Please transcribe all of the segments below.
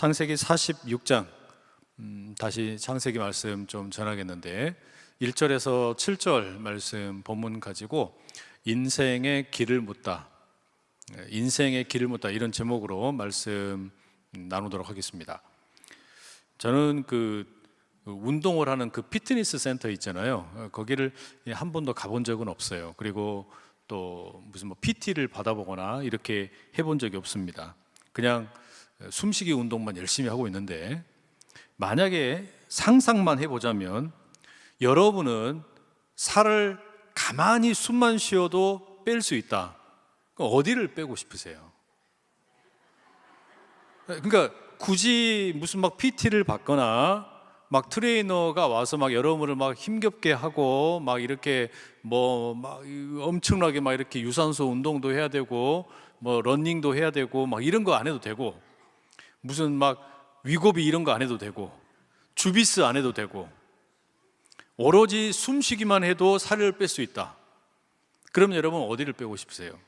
창세기 46장 다시 창세기 말씀 좀 전하겠는데 1절에서 7절 말씀 본문 가지고 인생의 길을 묻다, 인생의 길을 묻다 이런 제목으로 말씀 나누도록 하겠습니다. 저는 운동을 하는 피트니스 센터 있잖아요. 거기를 한 번도 가본 적은 없어요. 그리고 또 무슨 PT를 받아보거나 이렇게 해본 적이 없습니다. 그냥 숨쉬기 운동만 열심히 하고 있는데, 만약에 상상만 해보자면 여러분은 살을 가만히 숨만 쉬어도 뺄 수 있다. 그럼 어디를 빼고 싶으세요? 그러니까 굳이 무슨 PT를 받거나 트레이너가 와서 여러분을 힘겹게 하고 이렇게 엄청나게 이렇게 유산소 운동도 해야 되고 러닝도 해야 되고 이런 거 안 해도 되고, 무슨 위고비 이런 거 안 해도 되고, 주비스 안 해도 되고, 오로지 숨쉬기만 해도 살을 뺄 수 있다. 그럼 여러분 어디를 빼고 싶으세요?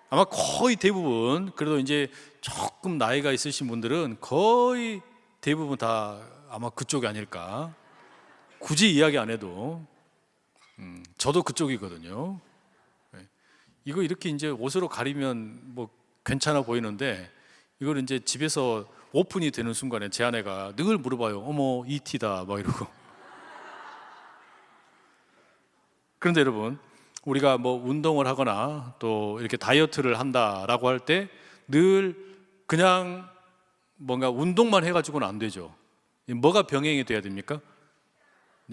아마 거의 대부분, 그래도 이제 조금 나이가 있으신 분들은 거의 대부분 다 아마 그쪽이 아닐까. 굳이 이야기 안 해도 저도 그쪽이거든요. 이거 이렇게 이제 옷으로 가리면 괜찮아 보이는데, 이걸 이제 집에서 오픈이 되는 순간에 제 아내가 늘 물어봐요. 어머, 이티다 이러고. 그런데 여러분, 우리가 운동을 하거나 또 이렇게 다이어트를 한다라고 할 때 늘 그냥 뭔가 운동만 해가지고는 안 되죠. 뭐가 병행이 돼야 됩니까?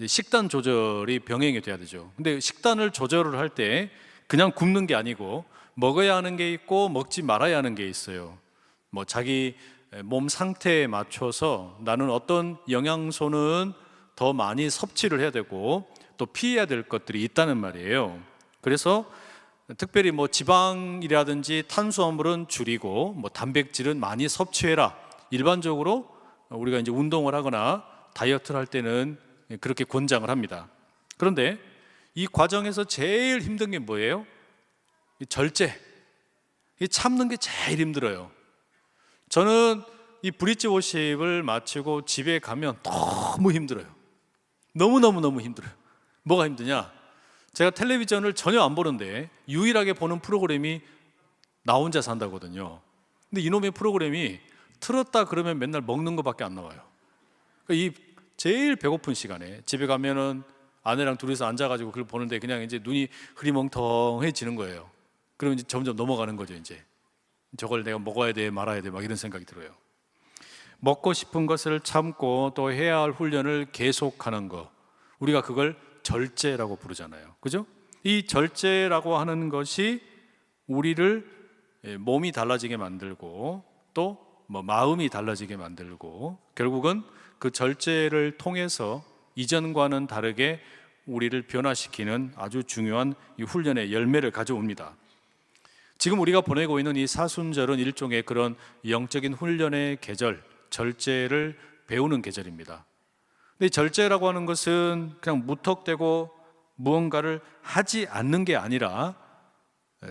식단 조절이 병행이 돼야 되죠. 근데 식단을 조절을 할 때 그냥 굶는 게 아니고 먹어야 하는 게 있고 먹지 말아야 하는 게 있어요. 자기 몸 상태에 맞춰서 나는 어떤 영양소는 더 많이 섭취를 해야 되고 또 피해야 될 것들이 있다는 말이에요. 그래서 특별히 지방이라든지 탄수화물은 줄이고 단백질은 많이 섭취해라. 일반적으로 우리가 이제 운동을 하거나 다이어트를 할 때는 그렇게 권장을 합니다. 그런데 이 과정에서 제일 힘든 게 뭐예요? 이 절제. 참는 게 제일 힘들어요. 저는 이 브릿지 워십을 마치고 집에 가면 너무 힘들어요. 너무너무 힘들어요. 뭐가 힘드냐? 제가 텔레비전을 전혀 안 보는데 유일하게 보는 프로그램이 나 혼자 산다거든요. 근데 이놈의 프로그램이 틀었다 그러면 맨날 먹는 것밖에 안 나와요. 이 제일 배고픈 시간에 집에 가면은 아내랑 둘이서 앉아가지고 그걸 보는데 그냥 이제 눈이 흐리멍텅해지는 거예요. 그럼 이제 점점 넘어가는 거죠. 이제 저걸 내가 먹어야 돼 말아야 돼 이런 생각이 들어요. 먹고 싶은 것을 참고 또 해야 할 훈련을 계속하는 거, 우리가 그걸 절제라고 부르잖아요. 그죠? 이 절제라고 하는 것이 우리를 몸이 달라지게 만들고 또 마음이 달라지게 만들고, 결국은 그 절제를 통해서 이전과는 다르게 우리를 변화시키는 아주 중요한 이 훈련의 열매를 가져옵니다. 지금 우리가 보내고 있는 이 사순절은 일종의 그런 영적인 훈련의 계절, 절제를 배우는 계절입니다. 근데 절제라고 하는 것은 그냥 무턱대고 무언가를 하지 않는 게 아니라,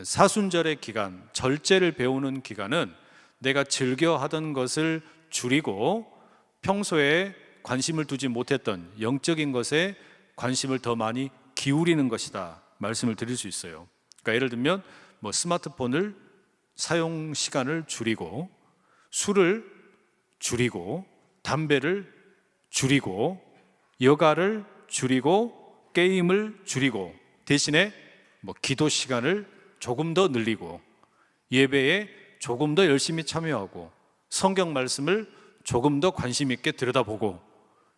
사순절의 기간, 절제를 배우는 기간은 내가 즐겨 하던 것을 줄이고 평소에 관심을 두지 못했던 영적인 것에 관심을 더 많이 기울이는 것이다 말씀을 드릴 수 있어요. 그러니까 예를 들면 스마트폰을 사용 시간을 줄이고, 술을 줄이고, 담배를 줄이고, 여가를 줄이고, 게임을 줄이고, 대신에 기도 시간을 조금 더 늘리고, 예배에 조금 더 열심히 참여하고, 성경 말씀을 조금 더 관심 있게 들여다보고,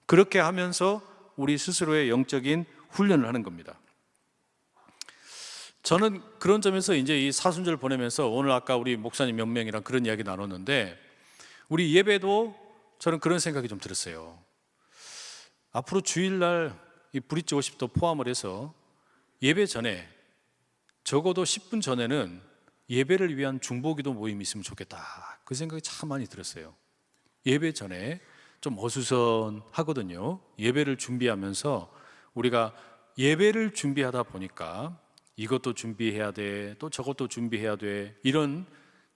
그렇게 하면서 우리 스스로의 영적인 훈련을 하는 겁니다. 저는 그런 점에서 이제 이 사순절 보내면서 오늘 아까 우리 목사님 몇 명이랑 그런 이야기 나눴는데, 우리 예배도 저는 그런 생각이 좀 들었어요. 앞으로 주일날 이 브릿지 워십도 포함을 해서 예배 전에 적어도 10분 전에는 예배를 위한 중보기도 모임이 있으면 좋겠다, 그 생각이 참 많이 들었어요. 예배 전에 좀 어수선하거든요. 예배를 준비하면서 우리가 예배를 준비하다 보니까 이것도 준비해야 돼, 또 저것도 준비해야 돼, 이런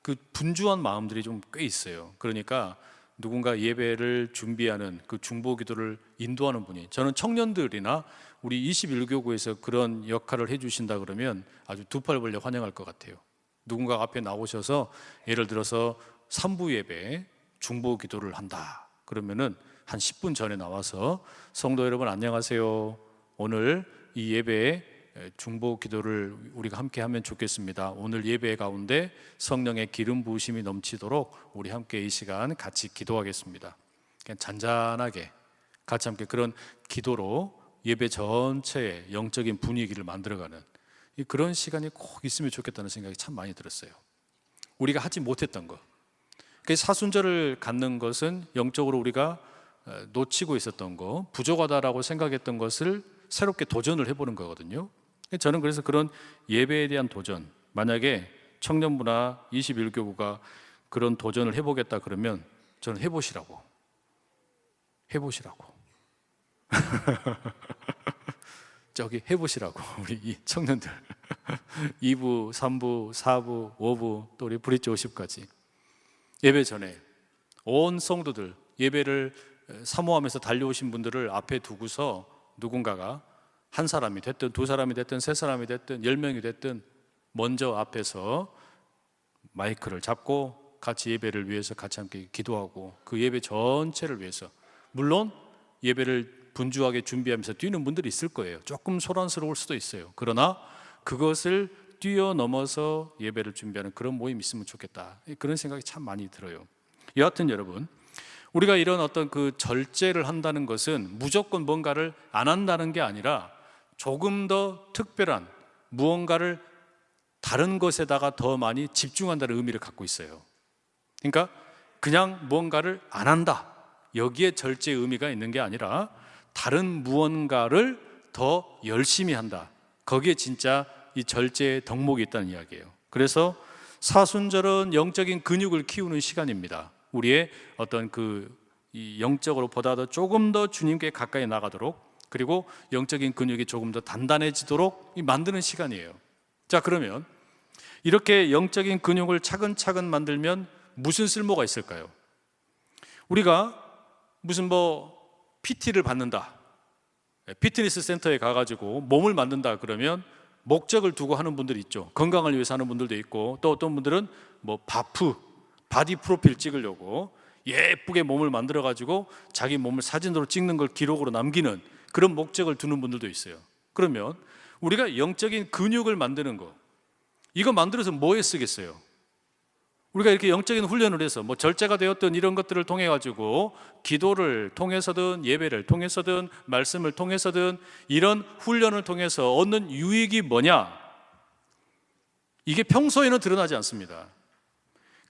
그 분주한 마음들이 좀 꽤 있어요. 그러니까 누군가 예배를 준비하는 그 중보 기도를 인도하는 분이, 저는 청년들이나 우리 21교구에서 그런 역할을 해주신다 그러면 아주 두 팔 벌려 환영할 것 같아요. 누군가 앞에 나오셔서 예를 들어서 3부 예배 중보 기도를 한다 그러면은 한 10분 전에 나와서 성도 여러분 안녕하세요, 오늘 이 예배에 중보 기도를 우리가 함께 하면 좋겠습니다. 오늘 예배 가운데 성령의 기름 부으심이 넘치도록 우리 함께 이 시간 같이 기도하겠습니다. 그냥 잔잔하게 같이 함께 그런 기도로 예배 전체의 영적인 분위기를 만들어가는 그런 시간이 꼭 있으면 좋겠다는 생각이 참 많이 들었어요. 우리가 하지 못했던 것, 사순절을 갖는 것은 영적으로 우리가 놓치고 있었던 거, 부족하다라고 생각했던 것을 새롭게 도전을 해보는 거거든요. 저는 그래서 그런 예배에 대한 도전, 만약에 청년부나 21교구가 그런 도전을 해보겠다 그러면 저는 해보시라고 저기 해보시라고 우리 이 청년들 2부, 3부, 4부, 5부 또 우리 브릿지 50까지 예배 전에 온 성도들 예배를 사모하면서 달려오신 분들을 앞에 두고서 누군가가 한 사람이 됐든 두 사람이 됐든 세 사람이 됐든 10명이 됐든 먼저 앞에서 마이크를 잡고 같이 예배를 위해서 같이 함께 기도하고 그 예배 전체를 위해서, 물론 예배를 분주하게 준비하면서 뛰는 분들이 있을 거예요. 조금 소란스러울 수도 있어요. 그러나 그것을 뛰어넘어서 예배를 준비하는 그런 모임이 있으면 좋겠다, 그런 생각이 참 많이 들어요. 여하튼 여러분, 우리가 이런 어떤 그 절제를 한다는 것은 무조건 뭔가를 안 한다는 게 아니라 조금 더 특별한 무언가를 다른 것에다가 더 많이 집중한다는 의미를 갖고 있어요. 그러니까 그냥 무언가를 안 한다, 여기에 절제의 의미가 있는 게 아니라 다른 무언가를 더 열심히 한다, 거기에 진짜 이 절제의 덕목이 있다는 이야기예요. 그래서 사순절은 영적인 근육을 키우는 시간입니다. 우리의 어떤 이 영적으로 보다 더 조금 더 주님께 가까이 나가도록, 그리고 영적인 근육이 조금 더 단단해지도록 만드는 시간이에요. 자, 그러면 이렇게 영적인 근육을 차근차근 만들면 무슨 쓸모가 있을까요? 우리가 무슨 PT를 받는다, 피트니스 센터에 가가지고 몸을 만든다 그러면 목적을 두고 하는 분들이 있죠. 건강을 위해서 하는 분들도 있고, 또 어떤 분들은 바디 프로필 찍으려고 예쁘게 몸을 만들어가지고 자기 몸을 사진으로 찍는 걸 기록으로 남기는 그런 목적을 두는 분들도 있어요. 그러면 우리가 영적인 근육을 만드는 거, 이거 만들어서 뭐에 쓰겠어요? 우리가 이렇게 영적인 훈련을 해서 절제가 되었던 이런 것들을 통해 가지고 기도를 통해서든 예배를 통해서든 말씀을 통해서든 이런 훈련을 통해서 얻는 유익이 뭐냐? 이게 평소에는 드러나지 않습니다.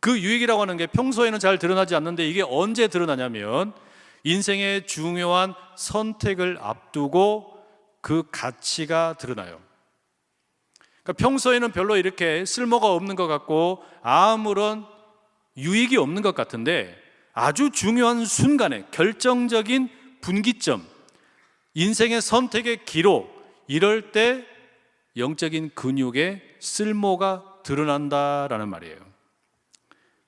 그 유익이라고 하는 게 평소에는 잘 드러나지 않는데 이게 언제 드러나냐면 인생의 중요한 선택을 앞두고 그 가치가 드러나요. 그러니까 평소에는 별로 이렇게 쓸모가 없는 것 같고 아무런 유익이 없는 것 같은데 아주 중요한 순간에 결정적인 분기점, 인생의 선택의 기로, 이럴 때 영적인 근육의 쓸모가 드러난다라는 말이에요.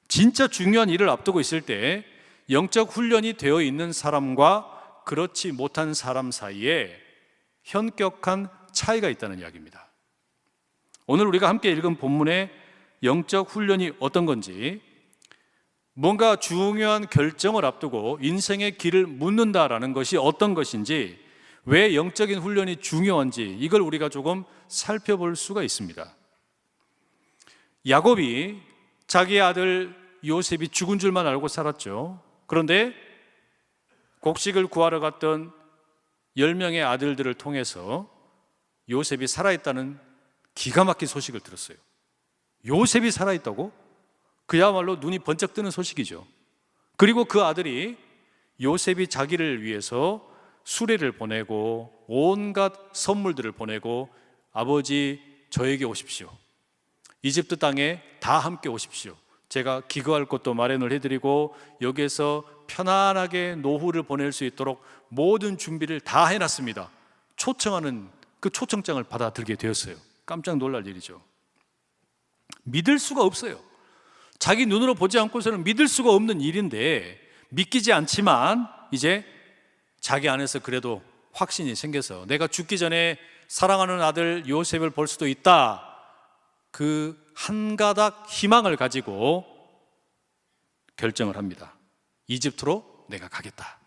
진짜 중요한 일을 앞두고 있을 때 영적 훈련이 되어 있는 사람과 그렇지 못한 사람 사이에 현격한 차이가 있다는 이야기입니다. 오늘 우리가 함께 읽은 본문의 영적 훈련이 어떤 건지, 뭔가 중요한 결정을 앞두고 인생의 길을 묻는다라는 것이 어떤 것인지, 왜 영적인 훈련이 중요한지, 이걸 우리가 조금 살펴볼 수가 있습니다. 야곱이 자기의 아들 요셉이 죽은 줄만 알고 살았죠. 그런데 곡식을 구하러 갔던 10명의 아들들을 통해서 요셉이 살아있다는 기가 막힌 소식을 들었어요. 요셉이 살아있다고? 그야말로 눈이 번쩍 뜨는 소식이죠. 그리고 그 아들이 요셉이 자기를 위해서 수레를 보내고 온갖 선물들을 보내고, 아버지 저에게 오십시오, 이집트 땅에 다 함께 오십시오, 제가 기거할 곳도 마련을 해드리고 여기에서 편안하게 노후를 보낼 수 있도록 모든 준비를 다 해놨습니다, 초청하는 그 초청장을 받아들게 되었어요. 깜짝 놀랄 일이죠. 믿을 수가 없어요. 자기 눈으로 보지 않고서는 믿을 수가 없는 일인데 믿기지 않지만 이제 자기 안에서 그래도 확신이 생겨서 내가 죽기 전에 사랑하는 아들 요셉을 볼 수도 있다. 그 한 가닥 희망을 가지고 결정을 합니다. 이집트로 내가 가겠다.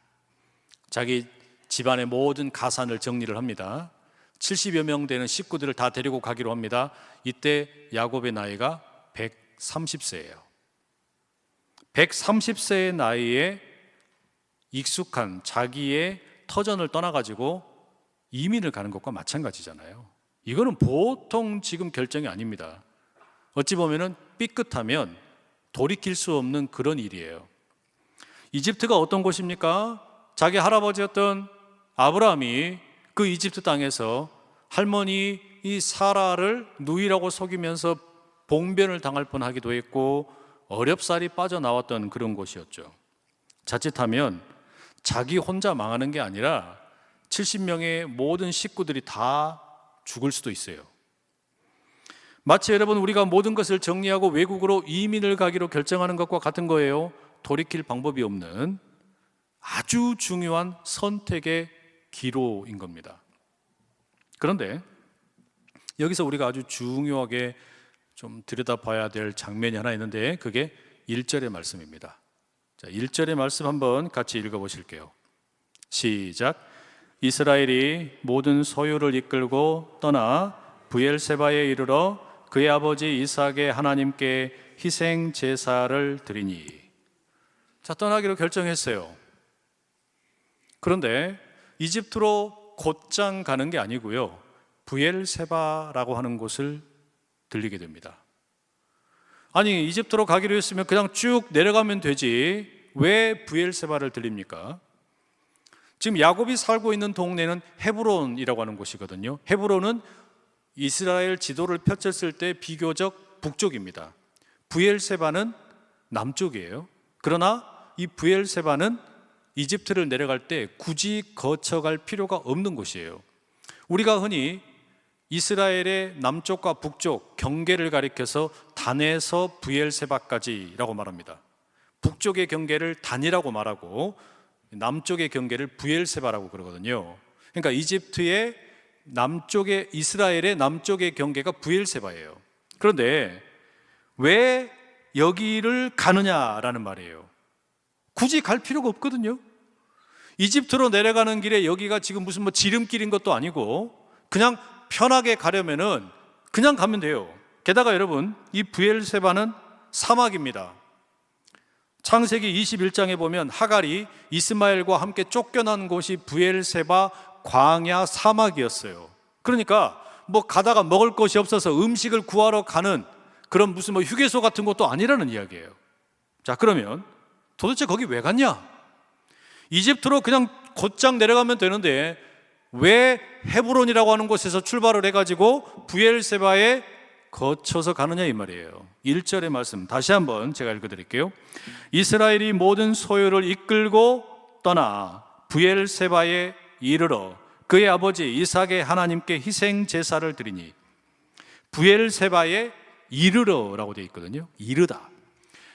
자기 집안의 모든 가산을 정리를 합니다. 70여 명 되는 식구들을 다 데리고 가기로 합니다. 이때 야곱의 나이가 130세예요. 130세의 나이에 익숙한 자기의 터전을 떠나가지고 이민을 가는 것과 마찬가지잖아요. 이거는 보통 지금 결정이 아닙니다. 어찌 보면은 삐끗하면 돌이킬 수 없는 그런 일이에요. 이집트가 어떤 곳입니까? 자기 할아버지였던 아브라함이 그 이집트 땅에서 할머니 이 사라를 누이라고 속이면서 봉변을 당할 뻔하기도 했고 어렵사리 빠져나왔던 그런 곳이었죠. 자칫하면 자기 혼자 망하는 게 아니라 70명의 모든 식구들이 다 죽을 수도 있어요. 마치 여러분 우리가 모든 것을 정리하고 외국으로 이민을 가기로 결정하는 것과 같은 거예요. 돌이킬 방법이 없는 아주 중요한 선택의 기로인 겁니다. 그런데 여기서 우리가 아주 중요하게 좀 들여다봐야 될 장면이 하나 있는데 그게 1절의 말씀입니다. 자, 1절의 말씀 한번 같이 읽어보실게요. 시작. 이스라엘이 모든 소유를 이끌고 떠나 브엘세바에 이르러 그의 아버지 이삭의 하나님께 희생 제사를 드리니. 자, 떠나기로 결정했어요. 그런데 이집트로 곧장 가는 게 아니고요, 브엘세바라고 하는 곳을 들리게 됩니다. 아니, 이집트로 가기로 했으면 그냥 쭉 내려가면 되지 왜 브엘세바를 들립니까? 지금 야곱이 살고 있는 동네는 헤브론이라고 하는 곳이거든요. 헤브론은 이스라엘 지도를 펼쳤을 때 비교적 북쪽입니다. 브엘세바는 남쪽이에요. 그러나 이 브엘세바는 이집트를 내려갈 때 굳이 거쳐갈 필요가 없는 곳이에요. 우리가 흔히 이스라엘의 남쪽과 북쪽 경계를 가리켜서 단에서 브엘세바까지라고 말합니다. 북쪽의 경계를 단이라고 말하고 남쪽의 경계를 브엘세바라고 그러거든요. 그러니까 이집트의 남쪽의, 이스라엘의 남쪽의 경계가 브엘세바예요. 그런데 왜 여기를 가느냐라는 말이에요. 굳이 갈 필요가 없거든요. 이집트로 내려가는 길에 여기가 지금 무슨 뭐 지름길인 것도 아니고 그냥 편하게 가려면은 그냥 가면 돼요. 게다가 여러분, 이 브엘세바는 사막입니다. 창세기 21장에 보면 하갈이 이스마엘과 함께 쫓겨난 곳이 브엘세바 광야 사막이었어요. 그러니까 뭐 가다가 먹을 것이 없어서 음식을 구하러 가는 그런 무슨 뭐 휴게소 같은 것도 아니라는 이야기예요. 자, 그러면 도대체 거기 왜 갔냐? 이집트로 그냥 곧장 내려가면 되는데 왜 헤브론이라고 하는 곳에서 출발을 해가지고 브엘세바에 거쳐서 가느냐 이 말이에요. 1절의 말씀 다시 한번 제가 읽어드릴게요. 이스라엘이 모든 소유를 이끌고 떠나 브엘세바에 이르러 그의 아버지 이삭의 하나님께 희생 제사를 드리니. 브엘세바에 이르러라고 되어 있거든요. 이르다.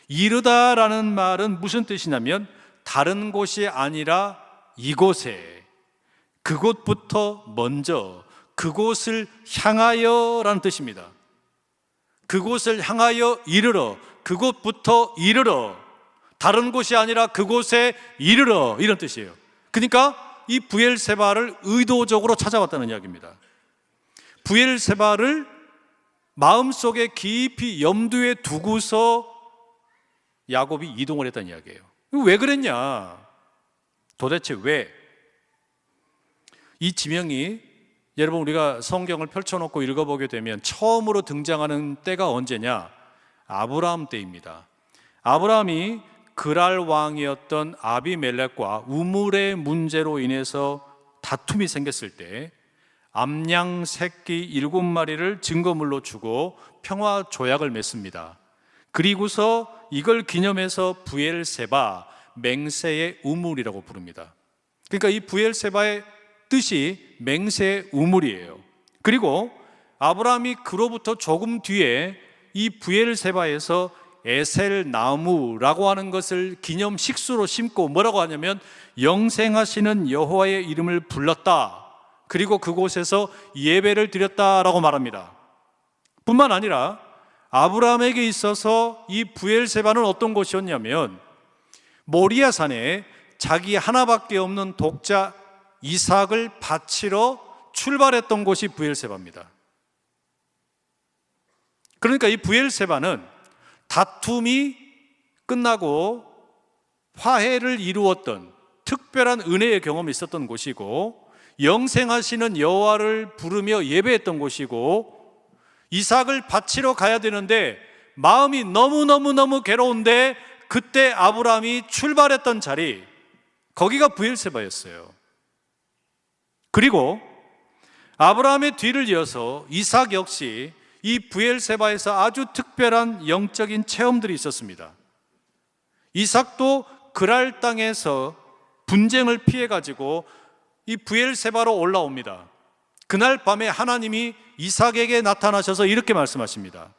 이르다라는 말은 무슨 뜻이냐면 다른 곳이 아니라 이곳에, 그곳부터 먼저, 그곳을 향하여라는 뜻입니다. 그곳을 향하여 이르러, 그곳부터 이르러, 다른 곳이 아니라 그곳에 이르러, 이런 뜻이에요. 그러니까 이 브엘세바를 의도적으로 찾아왔다는 이야기입니다. 브엘세바를 마음속에 깊이 염두에 두고서 야곱이 이동을 했다는 이야기예요. 왜 그랬냐? 도대체 왜? 이 지명이 여러분 우리가 성경을 펼쳐놓고 읽어보게 되면 처음으로 등장하는 때가 언제냐? 아브라함 때입니다. 아브라함이 그랄 왕이었던 아비멜렉과 우물의 문제로 인해서 다툼이 생겼을 때 암양 새끼 7마리를 증거물로 주고 평화 조약을 맺습니다. 그리고서 이걸 기념해서 브엘세바, 맹세의 우물이라고 부릅니다. 그러니까 이 브엘세바의 뜻이 맹세의 우물이에요. 그리고 아브라함이 그로부터 조금 뒤에 이 브엘세바에서 에셀 나무라고 하는 것을 기념 식수로 심고 뭐라고 하냐면 영생하시는 여호와의 이름을 불렀다. 그리고 그곳에서 예배를 드렸다라고 말합니다. 뿐만 아니라 아브라함에게 있어서 이 브엘세바는 어떤 곳이었냐면 모리아 산에 자기 하나밖에 없는 독자 이삭을 바치러 출발했던 곳이 브엘세바입니다. 그러니까 이 브엘세바는 다툼이 끝나고 화해를 이루었던 특별한 은혜의 경험이 있었던 곳이고, 영생하시는 여호와를 부르며 예배했던 곳이고, 이삭을 바치러 가야 되는데 마음이 너무너무 괴로운데 그때 아브라함이 출발했던 자리, 거기가 브엘세바였어요. 그리고 아브라함의 뒤를 이어서 이삭 역시 이 브엘세바에서 아주 특별한 영적인 체험들이 있었습니다. 이삭도 그랄 땅에서 분쟁을 피해가지고 이 브엘세바로 올라옵니다. 그날 밤에 하나님이 이삭에게 나타나셔서 이렇게 말씀하십니다.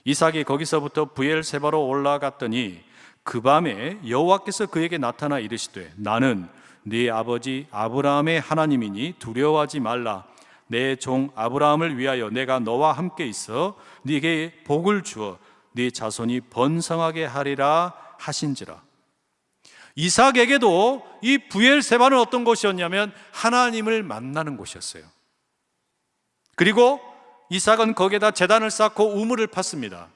이삭이 거기서부터 브엘세바로 올라갔더니 그 밤에 여호와께서 그에게 나타나 이르시되 나는 네 아버지 아브라함의 하나님이니 두려워하지 말라. 내 종 아브라함을 위하여 내가 너와 함께 있어 네게 복을 주어 네 자손이 번성하게 하리라 하신지라. 이삭에게도 이 브엘세바는 어떤 곳이었냐면 하나님을 만나는 곳이었어요. 그리고 이삭은 거기에다 제단을 쌓고 우물을 팠습니다.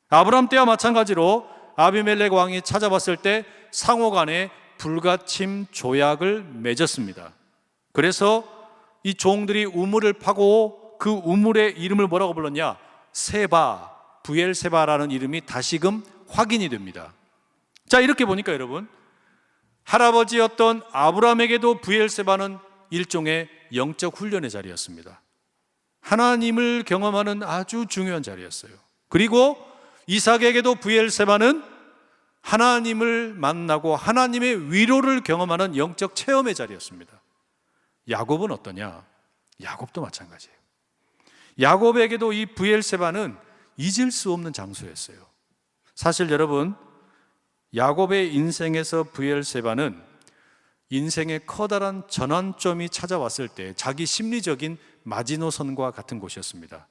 아브라함 때와 마찬가지로 아비멜렉 왕이 찾아봤을 때 상호간에 불가침 조약을 맺었습니다. 그래서 이 종들이 우물을 파고 그 우물의 이름을 뭐라고 불렀냐? 세바, 브엘세바라는 이름이 다시금 확인이 됩니다. 자, 이렇게 보니까 여러분, 할아버지였던 아브라함에게도 브엘세바는 일종의 영적 훈련의 자리였습니다. 하나님을 경험하는 아주 중요한 자리였어요. 그리고 이삭에게도 브엘세바는 하나님을 만나고 하나님의 위로를 경험하는 영적 체험의 자리였습니다. 야곱은 어떠냐? 야곱도 마찬가지예요. 야곱에게도 이 브엘세바는 잊을 수 없는 장소였어요. 사실 여러분, 야곱의 인생에서 브엘세바는 인생의 커다란 전환점이 찾아왔을 때 자기 심리적인 마지노선과 같은 곳이었습니다.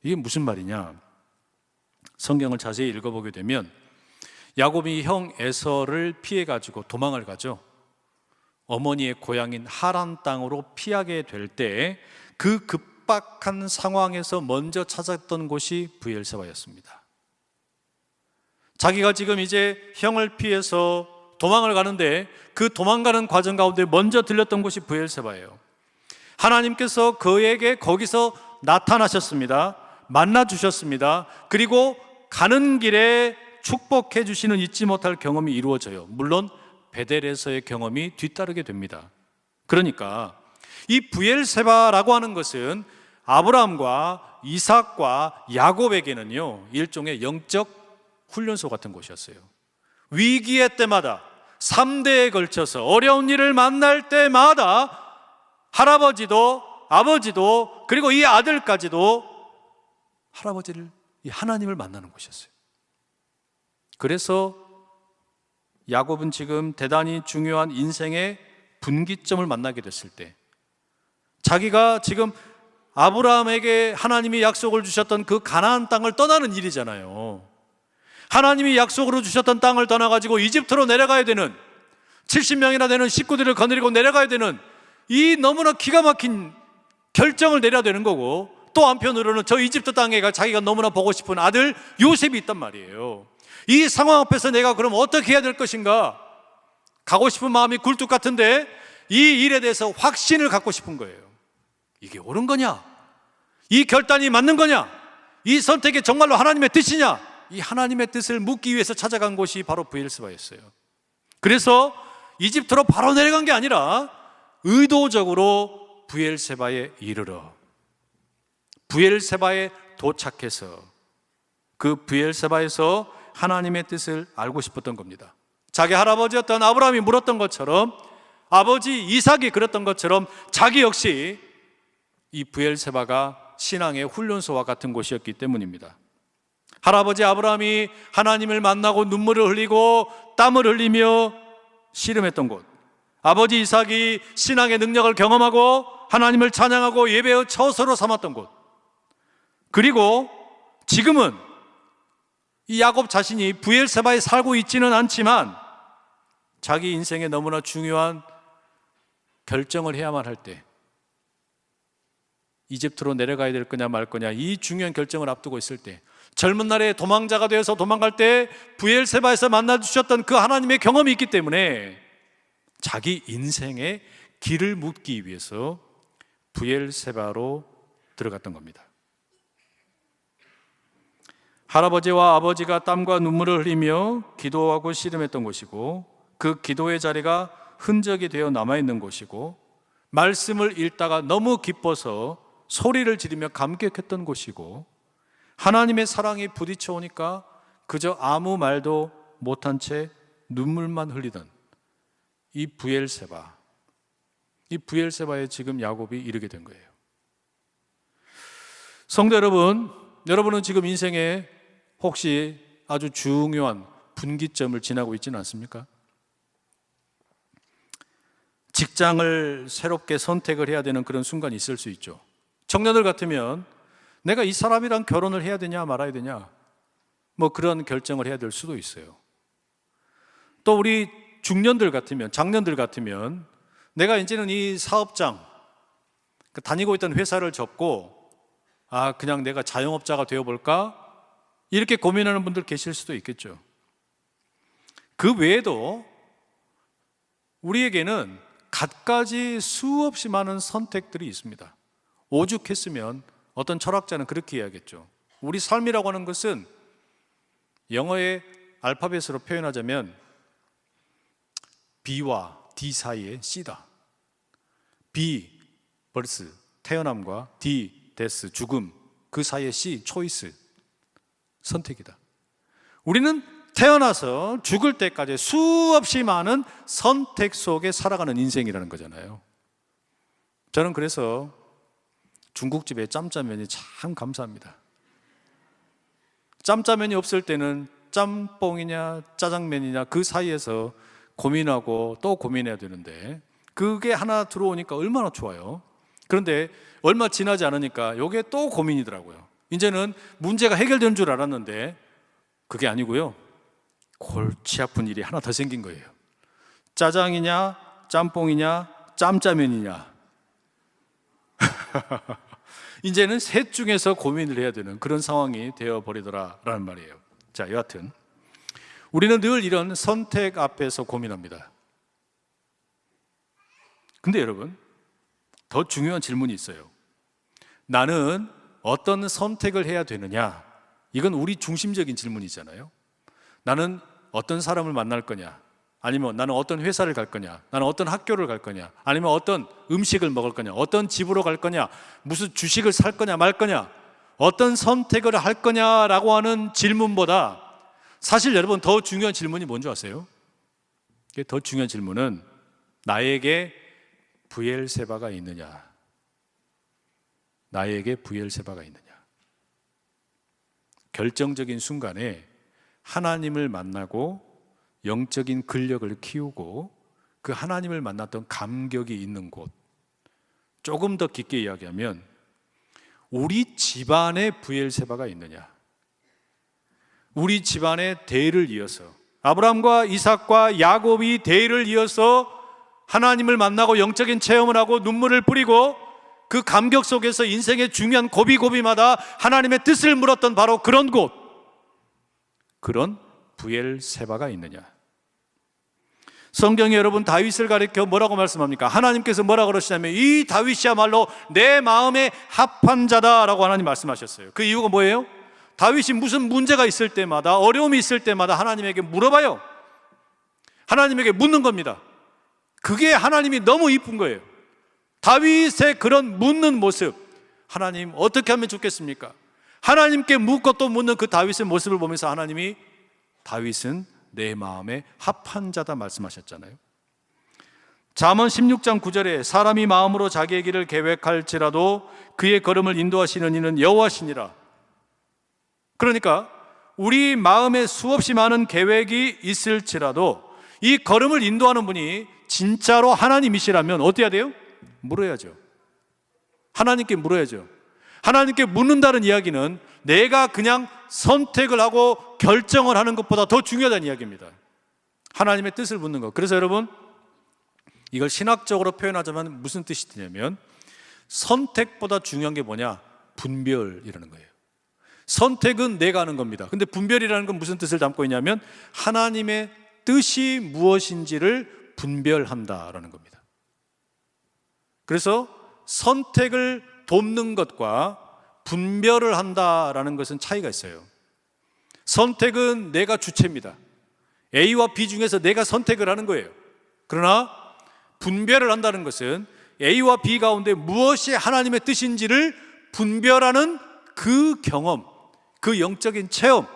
이게 무슨 말이냐? 성경을 자세히 읽어보게 되면 야곱이 형 에서를 피해가지고 도망을 가죠. 어머니의 고향인 하란 땅으로 피하게 될 때 그 급박한 상황에서 먼저 찾았던 곳이 브엘세바였습니다. 자기가 지금 이제 형을 피해서 도망을 가는데 그 도망가는 과정 가운데 먼저 들렸던 곳이 브엘세바예요. 하나님께서 그에게 거기서 나타나셨습니다. 만나 주셨습니다. 그리고 가는 길에 축복해 주시는 잊지 못할 경험이 이루어져요. 물론 베델에서의 경험이 뒤따르게 됩니다. 그러니까 이 브엘세바라고 하는 것은 아브라함과 이삭과 야곱에게는요, 일종의 영적 훈련소 같은 곳이었어요. 위기의 때마다 3대에 걸쳐서 어려운 일을 만날 때마다 할아버지도 아버지도 그리고 이 아들까지도 할아버지를, 이 하나님을 만나는 곳이었어요. 그래서 야곱은 지금 대단히 중요한 인생의 분기점을 만나게 됐을 때, 자기가 지금 아브라함에게 하나님이 약속을 주셨던 그 가나안 땅을 떠나는 일이잖아요. 하나님이 약속으로 주셨던 땅을 떠나가지고 이집트로 내려가야 되는, 70명이나 되는 식구들을 거느리고 내려가야 되는 이 너무나 기가 막힌 결정을 내려야 되는 거고, 또 한편으로는 저 이집트 땅에 자기가 너무나 보고 싶은 아들 요셉이 있단 말이에요. 이 상황 앞에서 내가 그럼 어떻게 해야 될 것인가? 가고 싶은 마음이 굴뚝 같은데 이 일에 대해서 확신을 갖고 싶은 거예요. 이게 옳은 거냐? 이 결단이 맞는 거냐? 이 선택이 정말로 하나님의 뜻이냐? 이 하나님의 뜻을 묻기 위해서 찾아간 곳이 바로 브엘세바였어요. 그래서 이집트로 바로 내려간 게 아니라 의도적으로 브엘세바에 이르러 브엘세바에 도착해서 그 브엘세바에서 하나님의 뜻을 알고 싶었던 겁니다. 자기 할아버지였던 아브라함이 물었던 것처럼, 아버지 이삭이 그랬던 것처럼 자기 역시 이 브엘세바가 신앙의 훈련소와 같은 곳이었기 때문입니다. 할아버지 아브라함이 하나님을 만나고 눈물을 흘리고 땀을 흘리며 씨름했던 곳, 아버지 이삭이 신앙의 능력을 경험하고 하나님을 찬양하고 예배의 처소로 삼았던 곳, 그리고 지금은 이 야곱 자신이 브엘세바에 살고 있지는 않지만 자기 인생에 너무나 중요한 결정을 해야만 할 때, 이집트로 내려가야 될 거냐 말 거냐, 이 중요한 결정을 앞두고 있을 때, 젊은 날에 도망자가 되어서 도망갈 때 브엘세바에서 만나주셨던 그 하나님의 경험이 있기 때문에 자기 인생의 길을 묻기 위해서 브엘세바로 들어갔던 겁니다. 할아버지와 아버지가 땀과 눈물을 흘리며 기도하고 씨름했던 곳이고, 그 기도의 자리가 흔적이 되어 남아있는 곳이고, 말씀을 읽다가 너무 기뻐서 소리를 지르며 감격했던 곳이고, 하나님의 사랑이 부딪혀 오니까 그저 아무 말도 못한 채 눈물만 흘리던 이 브엘세바, 이 브엘세바에 지금 야곱이 이르게 된 거예요. 성도 여러분, 여러분은 지금 인생에 혹시 아주 중요한 분기점을 지나고 있지는 않습니까? 직장을 새롭게 선택을 해야 되는 그런 순간이 있을 수 있죠. 청년들 같으면 내가 이 사람이랑 결혼을 해야 되냐 말아야 되냐, 뭐 그런 결정을 해야 될 수도 있어요. 또 우리 중년들 같으면, 장년들 같으면 내가 이제는 이 사업장, 다니고 있던 회사를 접고 그냥 내가 자영업자가 되어볼까, 이렇게 고민하는 분들 계실 수도 있겠죠. 그 외에도 우리에게는 갖가지 수없이 많은 선택들이 있습니다. 오죽했으면 어떤 철학자는 그렇게 이야기했죠. 우리 삶이라고 하는 것은 영어의 알파벳으로 표현하자면 B와 D 사이의 C다. B, birth, 태어남과 D, death, 죽음, 그 사이의 C, choice, 선택이다. 우리는 태어나서 죽을 때까지 수없이 많은 선택 속에 살아가는 인생이라는 거잖아요. 저는 그래서 중국집의 짬짜면이 참 감사합니다. 짬짜면이 없을 때는 짬뽕이냐 짜장면이냐 그 사이에서 고민하고 또 고민해야 되는데, 그게 하나 들어오니까 얼마나 좋아요. 그런데 얼마 지나지 않으니까 이게 또 고민이더라고요. 이제는 문제가 해결된 줄 알았는데 그게 아니고요, 골치 아픈 일이 하나 더 생긴 거예요. 짜장이냐 짬뽕이냐 짬짜면이냐 이제는 셋 중에서 고민을 해야 되는 그런 상황이 되어버리더라라는 말이에요. 자, 여하튼 우리는 늘 이런 선택 앞에서 고민합니다. 근데 여러분, 더 중요한 질문이 있어요. 나는 어떤 선택을 해야 되느냐? 이건 우리 중심적인 질문이잖아요. 나는 어떤 사람을 만날 거냐? 아니면 나는 어떤 회사를 갈 거냐? 나는 어떤 학교를 갈 거냐? 아니면 어떤 음식을 먹을 거냐? 어떤 집으로 갈 거냐? 무슨 주식을 살 거냐 말 거냐? 어떤 선택을 할 거냐라고 하는 질문보다 사실 여러분 더 중요한 질문이 뭔지 아세요? 더 중요한 질문은 나에게 브엘세바가 있느냐? 나에게 브엘세바가 있느냐? 결정적인 순간에 하나님을 만나고 영적인 근력을 키우고 그 하나님을 만났던 감격이 있는 곳, 조금 더 깊게 이야기하면 우리 집안에 브엘세바가 있느냐? 우리 집안의 대를 이어서 아브라함과 이삭과 야곱이 대를 이어서 하나님을 만나고 영적인 체험을 하고 눈물을 뿌리고 그 감격 속에서 인생의 중요한 고비고비마다 하나님의 뜻을 물었던 바로 그런 곳, 그런 브엘세바가 있느냐? 성경이 여러분 다윗을 가리켜 뭐라고 말씀합니까? 하나님께서 뭐라고 그러시냐면 이 다윗이야말로 내 마음에 합한 자다라고 하나님 말씀하셨어요. 그 이유가 뭐예요? 다윗이 무슨 문제가 있을 때마다, 어려움이 있을 때마다 하나님에게 물어봐요. 하나님에게 묻는 겁니다. 그게 하나님이 너무 이쁜 거예요. 다윗의 그런 묻는 모습, 하나님 어떻게 하면 좋겠습니까? 하나님께 묻고 또 묻는 그 다윗의 모습을 보면서 하나님이 다윗은 내 마음에 합한 자다 말씀하셨잖아요. 잠언 16장 9절에 사람이 마음으로 자기의 길을 계획할지라도 그의 걸음을 인도하시는 이는 여호와시니라. 그러니까 우리 마음에 수없이 많은 계획이 있을지라도 이 걸음을 인도하는 분이 진짜로 하나님이시라면 어떻게 해야 돼요? 물어야죠. 하나님께 물어야죠. 하나님께 묻는다는 이야기는 내가 그냥 선택을 하고 결정을 하는 것보다 더 중요하다는 이야기입니다. 하나님의 뜻을 묻는 것. 그래서 여러분, 이걸 신학적으로 표현하자면 무슨 뜻이 되냐면, 선택보다 중요한 게 뭐냐? 분별이라는 거예요. 선택은 내가 하는 겁니다. 근데 분별이라는 건 무슨 뜻을 담고 있냐면, 하나님의 뜻이 무엇인지를 분별한다라는 겁니다. 그래서 선택을 돕는 것과 분별을 한다라는 것은 차이가 있어요. 선택은 내가 주체입니다. A와 B 중에서 내가 선택을 하는 거예요. 그러나 분별을 한다는 것은 A와 B 가운데 무엇이 하나님의 뜻인지를 분별하는 그 경험, 그 영적인 체험,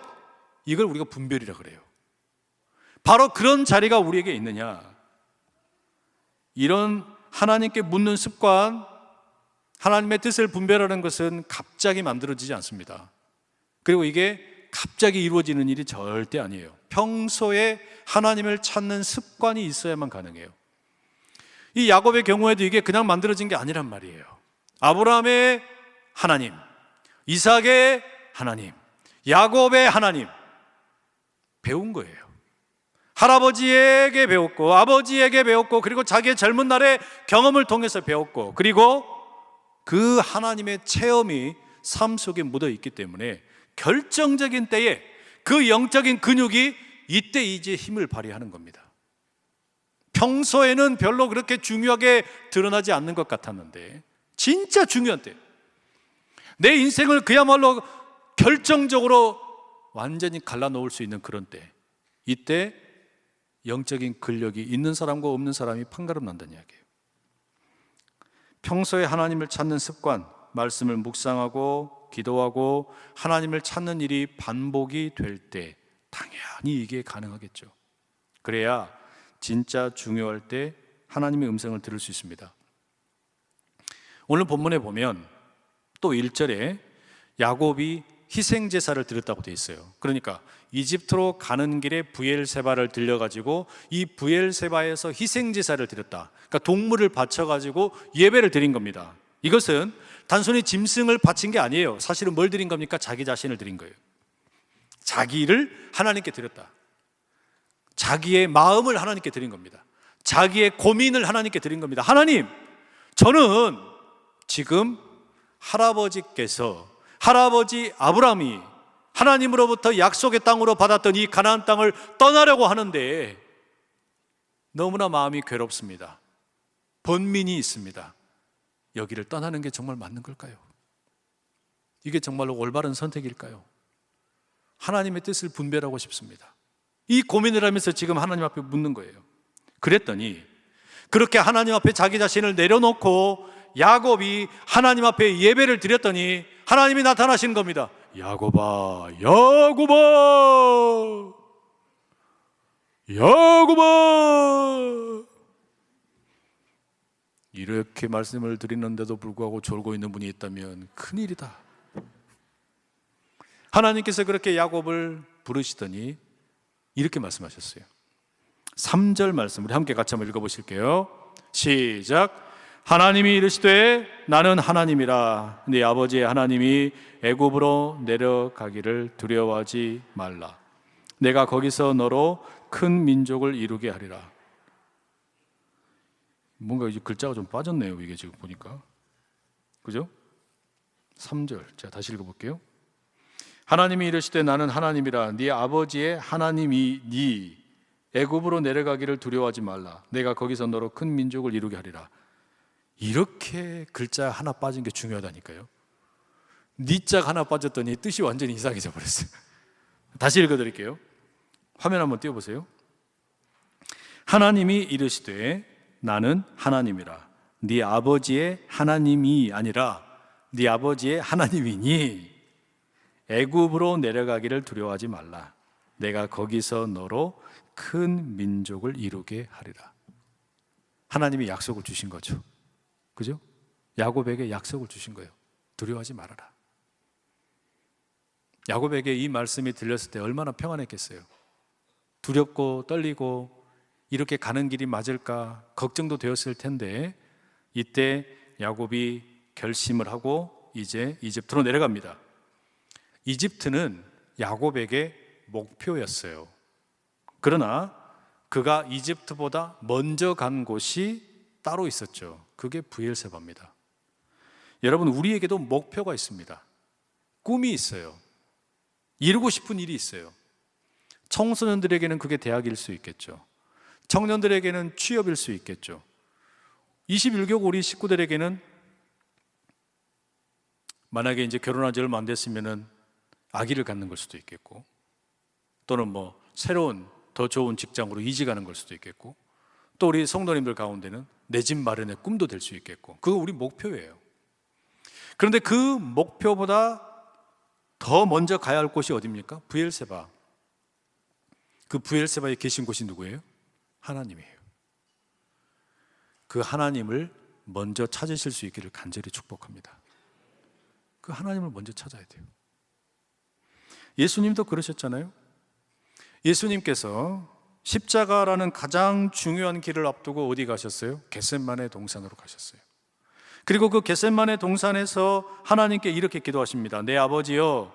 이걸 우리가 분별이라고 그래요. 바로 그런 자리가 우리에게 있느냐? 이런 하나님께 묻는 습관, 하나님의 뜻을 분별하는 것은 갑자기 만들어지지 않습니다. 그리고 이게 갑자기 이루어지는 일이 절대 아니에요. 평소에 하나님을 찾는 습관이 있어야만 가능해요. 이 야곱의 경우에도 이게 그냥 만들어진 게 아니란 말이에요. 아브라함의 하나님, 이삭의 하나님, 야곱의 하나님 배운 거예요. 할아버지에게 배웠고 아버지에게 배웠고 그리고 자기의 젊은 날의 경험을 통해서 배웠고, 그리고 그 하나님의 체험이 삶 속에 묻어 있기 때문에 결정적인 때에 그 영적인 근육이 이때 이제 힘을 발휘하는 겁니다. 평소에는 별로 그렇게 중요하게 드러나지 않는 것 같았는데 진짜 중요한 때, 내 인생을 그야말로 결정적으로 완전히 갈라놓을 수 있는 그런 때, 이때 영적인 근력이 있는 사람과 없는 사람이 판가름 난다는 이야기예요. 평소에 하나님을 찾는 습관, 말씀을 묵상하고 기도하고 하나님을 찾는 일이 반복이 될 때 당연히 이게 가능하겠죠. 그래야 진짜 중요할 때 하나님의 음성을 들을 수 있습니다. 오늘 본문에 보면 또 1절에 야곱이 희생제사를 드렸다고 되어 있어요. 그러니까 이집트로 가는 길에 브엘세바를 들려가지고 이 브엘세바에서 희생제사를 드렸다. 그러니까 동물을 바쳐가지고 예배를 드린 겁니다. 이것은 단순히 짐승을 바친 게 아니에요. 사실은 뭘 드린 겁니까? 자기 자신을 드린 거예요. 자기를 하나님께 드렸다. 자기의 마음을 하나님께 드린 겁니다. 자기의 고민을 하나님께 드린 겁니다. 하나님, 저는 지금 할아버지 아브라함이 하나님으로부터 약속의 땅으로 받았던 이 가나안 땅을 떠나려고 하는데 너무나 마음이 괴롭습니다. 번민이 있습니다. 여기를 떠나는 게 정말 맞는 걸까요? 이게 정말로 올바른 선택일까요? 하나님의 뜻을 분별하고 싶습니다. 이 고민을 하면서 지금 하나님 앞에 묻는 거예요. 그랬더니 그렇게 하나님 앞에 자기 자신을 내려놓고 야곱이 하나님 앞에 예배를 드렸더니 하나님이 나타나신 겁니다. 야곱아, 야곱아, 야곱아. 이렇게 말씀을 드리는데도 불구하고 졸고 있는 분이 있다면 큰일이다. 하나님께서 그렇게 야곱을 부르시더니 이렇게 말씀하셨어요. 3절 말씀 우리 함께 같이 한번 읽어보실게요. 시작. 하나님이 이르시되 나는 하나님이라. 네 아버지의 하나님이 애굽으로 내려가기를 두려워하지 말라. 내가 거기서 너로 큰 민족을 이루게 하리라. 뭔가 이제 글자가 좀 빠졌네요. 이게 지금 보니까, 그죠? 3절 제가 다시 읽어볼게요. 하나님이 이르시되 나는 하나님이라. 네 아버지의 하나님이 애굽으로 내려가기를 두려워하지 말라. 내가 거기서 너로 큰 민족을 이루게 하리라. 이렇게 글자 하나 빠진 게 중요하다니까요. 니자가 하나 빠졌더니 뜻이 완전히 이상해져 버렸어요. 다시 읽어드릴게요. 화면 한번 띄워보세요. 하나님이 이르시되 나는 하나님이라. 네 아버지의 하나님이 아니라 네 아버지의 하나님이니 애굽으로 내려가기를 두려워하지 말라. 내가 거기서 너로 큰 민족을 이루게 하리라. 하나님이 약속을 주신 거죠. 그죠? 야곱에게 약속을 주신 거예요. 두려워하지 말아라. 야곱에게 이 말씀이 들렸을 때 얼마나 평안했겠어요. 두렵고 떨리고 이렇게 가는 길이 맞을까 걱정도 되었을 텐데, 이때 야곱이 결심을 하고 이제 이집트로 내려갑니다. 이집트는 야곱에게 목표였어요. 그러나 그가 이집트보다 먼저 간 곳이 따로 있었죠. 그게 브엘세바입니다. 여러분, 우리에게도 목표가 있습니다. 꿈이 있어요. 이루고 싶은 일이 있어요. 청소년들에게는 그게 대학일 수 있겠죠. 청년들에게는 취업일 수 있겠죠. 21개국 우리 식구들에게는 만약에 이제 결혼한 지 얼마 안 됐으면은 아기를 갖는 걸 수도 있겠고, 또는 뭐 새로운 더 좋은 직장으로 이직하는 걸 수도 있겠고, 또 우리 성도님들 가운데는 내 집 마련의 꿈도 될 수 있겠고, 그거 우리 목표예요. 그런데 그 목표보다 더 먼저 가야 할 곳이 어디입니까? 브엘세바. 그 브엘세바에 계신 곳이 누구예요? 하나님이에요. 그 하나님을 먼저 찾으실 수 있기를 간절히 축복합니다. 그 하나님을 먼저 찾아야 돼요. 예수님도 그러셨잖아요. 예수님께서 십자가라는 가장 중요한 길을 앞두고 어디 가셨어요? 겟셋마네 동산으로 가셨어요. 그리고 그 겟셋마네 동산에서 하나님께 이렇게 기도하십니다. 내 아버지여,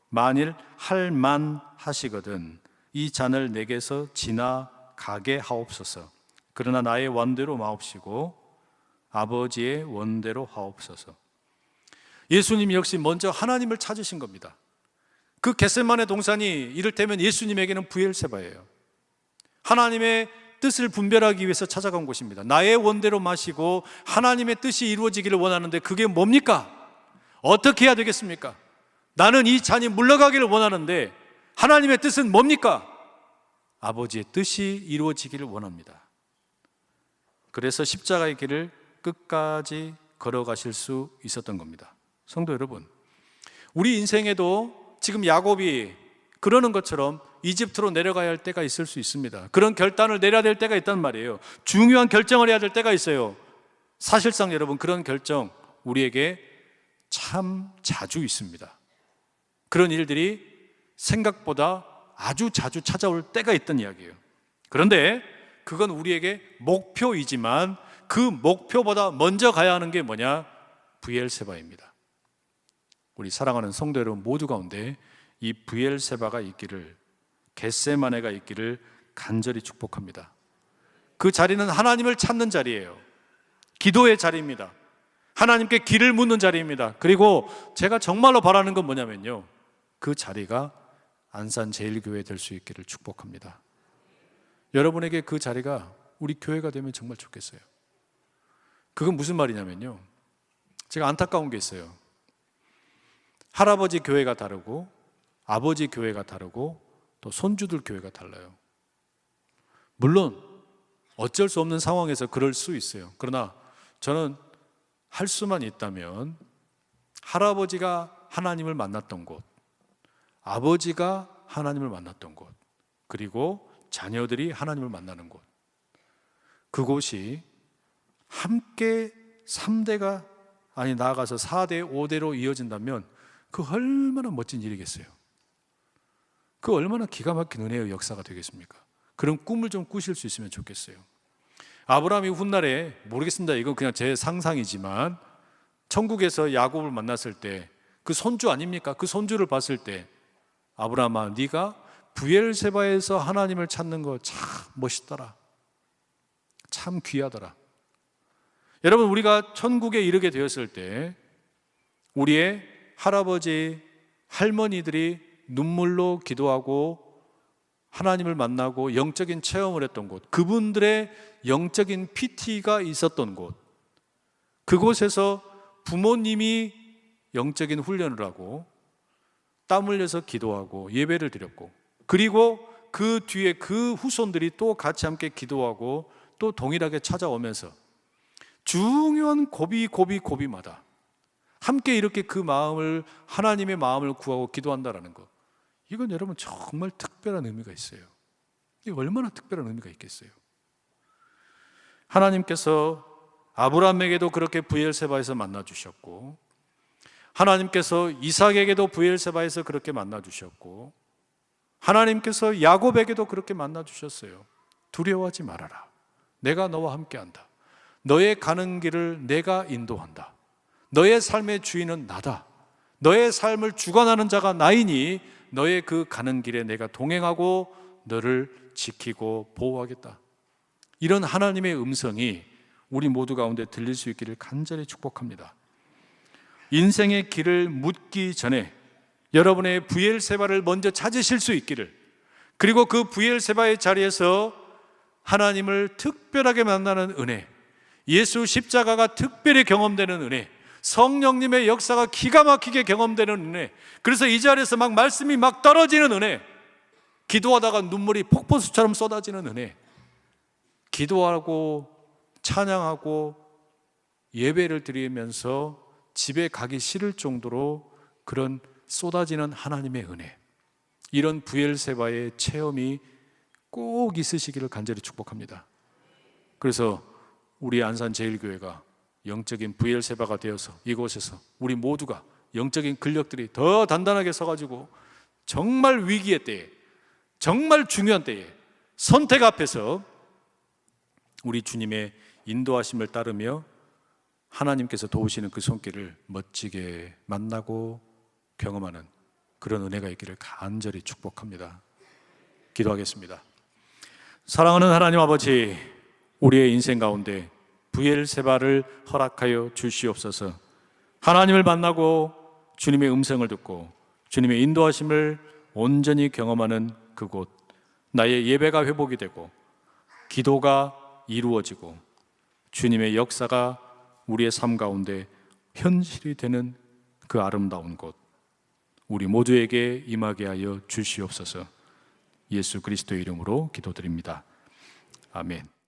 만일 할만하시거든 이 잔을 내게서 지나가게 하옵소서. 그러나 나의 원대로 마옵시고 아버지의 원대로 하옵소서. 예수님 역시 먼저 하나님을 찾으신 겁니다. 그 겟셋마네 동산이 이를테면 예수님에게는 브엘세바예요. 하나님의 뜻을 분별하기 위해서 찾아간 곳입니다. 나의 원대로 마시고 하나님의 뜻이 이루어지기를 원하는데 그게 뭡니까? 어떻게 해야 되겠습니까? 나는 이 잔이 물러가기를 원하는데 하나님의 뜻은 뭡니까? 아버지의 뜻이 이루어지기를 원합니다. 그래서 십자가의 길을 끝까지 걸어가실 수 있었던 겁니다. 성도 여러분, 우리 인생에도 지금 야곱이 그러는 것처럼 이집트로 내려가야 할 때가 있을 수 있습니다. 그런 결단을 내려야 될 때가 있단 말이에요. 중요한 결정을 해야 될 때가 있어요. 사실상 여러분, 그런 결정 우리에게 참 자주 있습니다. 그런 일들이 생각보다 아주 자주 찾아올 때가 있던 이야기예요. 그런데 그건 우리에게 목표이지만 그 목표보다 먼저 가야 하는 게 뭐냐? 브엘세바입니다. 우리 사랑하는 성도 여러분 모두 가운데 이 브엘세바가 있기를, 겟세마네가 있기를 간절히 축복합니다. 그 자리는 하나님을 찾는 자리예요. 기도의 자리입니다. 하나님께 길을 묻는 자리입니다. 그리고 제가 정말로 바라는 건 뭐냐면요, 그 자리가 안산제일교회 될 수 있기를 축복합니다. 여러분에게 그 자리가 우리 교회가 되면 정말 좋겠어요. 그건 무슨 말이냐면요, 제가 안타까운 게 있어요. 할아버지 교회가 다르고 아버지 교회가 다르고 또 손주들 교회가 달라요. 물론 어쩔 수 없는 상황에서 그럴 수 있어요. 그러나 저는 할 수만 있다면 할아버지가 하나님을 만났던 곳, 아버지가 하나님을 만났던 곳, 그리고 자녀들이 하나님을 만나는 곳, 그곳이 함께 3대가 아니 나아가서 4대, 5대로 이어진다면 그 얼마나 멋진 일이겠어요. 그 얼마나 기가 막힌 은혜의 역사가 되겠습니까? 그런 꿈을 좀 꾸실 수 있으면 좋겠어요. 아브라함이 훗날에, 모르겠습니다, 이건 그냥 제 상상이지만, 천국에서 야곱을 만났을 때 그 손주 아닙니까? 그 손주를 봤을 때 아브라함아, 네가 브엘세바에서 하나님을 찾는 거 참 멋있더라, 참 귀하더라. 여러분, 우리가 천국에 이르게 되었을 때 우리의 할아버지, 할머니들이 눈물로 기도하고 하나님을 만나고 영적인 체험을 했던 곳, 그분들의 영적인 PT가 있었던 곳, 그곳에서 부모님이 영적인 훈련을 하고 땀 흘려서 기도하고 예배를 드렸고, 그리고 그 뒤에 그 후손들이 또 같이 함께 기도하고 또 동일하게 찾아오면서 중요한 고비마다 함께 이렇게 그 마음을, 하나님의 마음을 구하고 기도한다라는 것, 이건 여러분 정말 특별한 의미가 있어요. 이게 얼마나 특별한 의미가 있겠어요. 하나님께서 아브라함에게도 그렇게 브엘세바에서 만나 주셨고, 하나님께서 이삭에게도 브엘세바에서 그렇게 만나 주셨고, 하나님께서 야곱에게도 그렇게 만나 주셨어요. 두려워하지 말아라. 내가 너와 함께한다. 너의 가는 길을 내가 인도한다. 너의 삶의 주인은 나다. 너의 삶을 주관하는 자가 나이니 너의 그 가는 길에 내가 동행하고 너를 지키고 보호하겠다. 이런 하나님의 음성이 우리 모두 가운데 들릴 수 있기를 간절히 축복합니다. 인생의 길을 묻기 전에 여러분의 브엘세바를 먼저 찾으실 수 있기를, 그리고 그 브엘세바의 자리에서 하나님을 특별하게 만나는 은혜, 예수 십자가가 특별히 경험되는 은혜, 성령님의 역사가 기가 막히게 경험되는 은혜, 그래서 이 자리에서 막 말씀이 막 떨어지는 은혜, 기도하다가 눈물이 폭포수처럼 쏟아지는 은혜, 기도하고 찬양하고 예배를 드리면서 집에 가기 싫을 정도로 그런 쏟아지는 하나님의 은혜, 이런 브엘세바의 체험이 꼭 있으시기를 간절히 축복합니다. 그래서 우리 안산제일교회가 영적인 브엘세바가 되어서 이곳에서 우리 모두가 영적인 근력들이 더 단단하게 서가지고 정말 위기의 때에, 정말 중요한 때에 선택 앞에서 우리 주님의 인도하심을 따르며 하나님께서 도우시는 그 손길을 멋지게 만나고 경험하는 그런 은혜가 있기를 간절히 축복합니다. 기도하겠습니다. 사랑하는 하나님 아버지, 우리의 인생 가운데 브엘세바를 허락하여 주시옵소서. 하나님을 만나고 주님의 음성을 듣고 주님의 인도하심을 온전히 경험하는 그곳, 나의 예배가 회복이 되고 기도가 이루어지고 주님의 역사가 우리의 삶 가운데 현실이 되는 그 아름다운 곳, 우리 모두에게 임하게 하여 주시옵소서. 예수 그리스도의 이름으로 기도드립니다. 아멘.